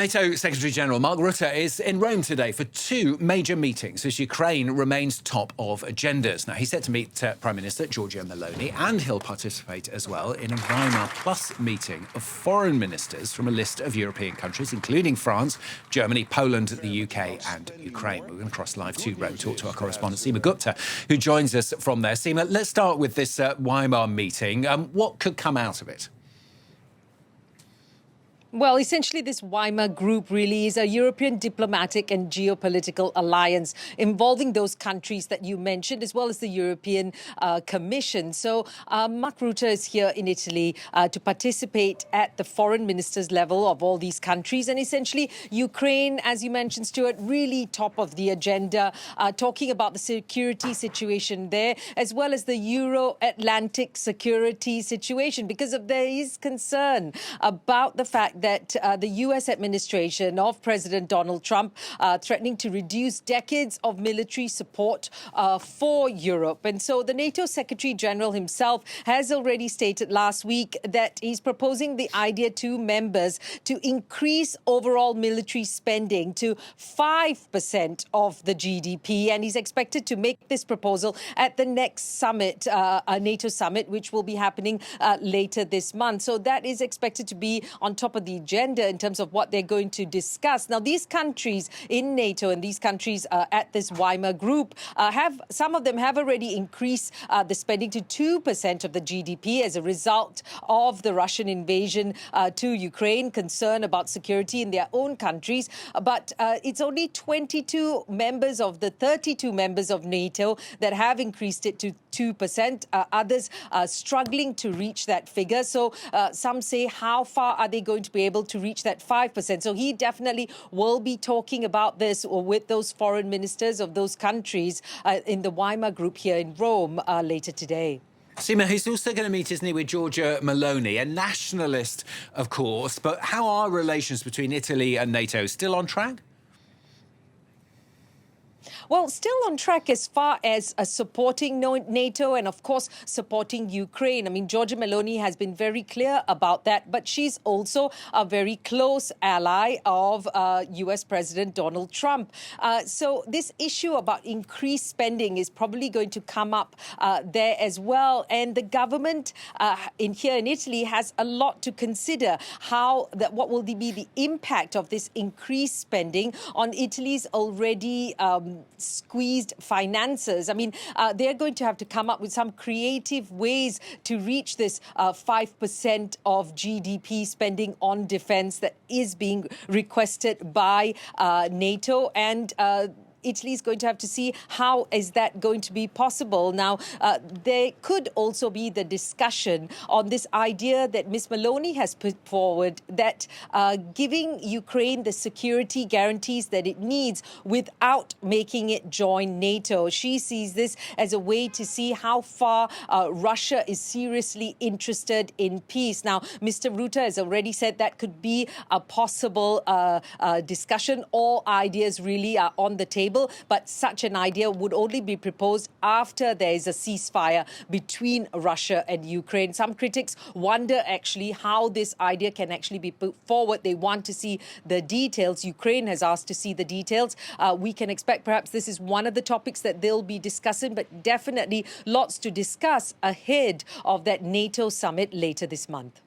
NATO Secretary-General Mark Rutte is in Rome today for two major meetings as Ukraine remains top of agendas. Now, he's set to meet Prime Minister Giorgia Meloni, and he'll participate as well in a Weimar Plus meeting of foreign ministers from a list of European countries, including France, Germany, Poland, the UK and Ukraine. We're going to cross live to Rome, talk to our correspondent Seema Gupta, who joins us from there. Seema, let's start with this Weimar meeting. What could come out of it? Well, essentially, this Weimar group really is a European diplomatic and geopolitical alliance involving those countries that you mentioned, as well as the European Commission. So Mark Rutte is here in Italy to participate at the foreign ministers level of all these countries. And essentially, Ukraine, as you mentioned, Stuart, really top of the agenda, talking about the security situation there, as well as the Euro-Atlantic security situation, because there is concern about the fact that the U.S. administration of President Donald Trump threatening to reduce decades of military support for Europe. And so the NATO Secretary General himself has already stated last week that he's proposing the idea to members to increase overall military spending to 5% of the GDP. And he's expected to make this proposal at the next summit, a NATO summit, which will be happening later this month. So that is expected to be on top of the agenda in terms of what they're going to discuss. Now, these countries in NATO and these countries at this Weimar group some of them have already increased the spending to 2% of the GDP as a result of the Russian invasion to Ukraine, concern about security in their own countries. But it's only 22 members of the 32 members of NATO that have increased it to 2%. Others are struggling to reach that figure. So some say, how far are they going to be able to reach that 5%? So he definitely will be talking about this with those foreign ministers of those countries in the Weimar group here in Rome later today. Seema, he's also going to meet, isn't he, with Giorgia Meloni, a nationalist, of course. But how are relations between Italy and NATO? Still on track? Well, still on track as far as supporting NATO and, of course, supporting Ukraine. I mean, Giorgia Meloni has been very clear about that, but she's also a very close ally of U.S. President Donald Trump. So this issue about increased spending is probably going to come up there as well. And the government here in Italy has a lot to consider what will be the impact of this increased spending on Italy's already squeezed finances. I mean, they're going to have to come up with some creative ways to reach this 5% of GDP spending on defense that is being requested by NATO. And Italy is going to have to see how is that going to be possible. Now, there could also be the discussion on this idea that Ms. Meloni has put forward that giving Ukraine the security guarantees that it needs without making it join NATO. She sees this as a way to see how far Russia is seriously interested in peace. Now, Mr. Rutte has already said that could be a possible discussion. All ideas really are on the table. But such an idea would only be proposed after there is a ceasefire between Russia and Ukraine. Some critics wonder actually how this idea can actually be put forward. They want to see the details. Ukraine has asked to see the details. We can expect perhaps this is one of the topics that they'll be discussing, but definitely lots to discuss ahead of that NATO summit later this month.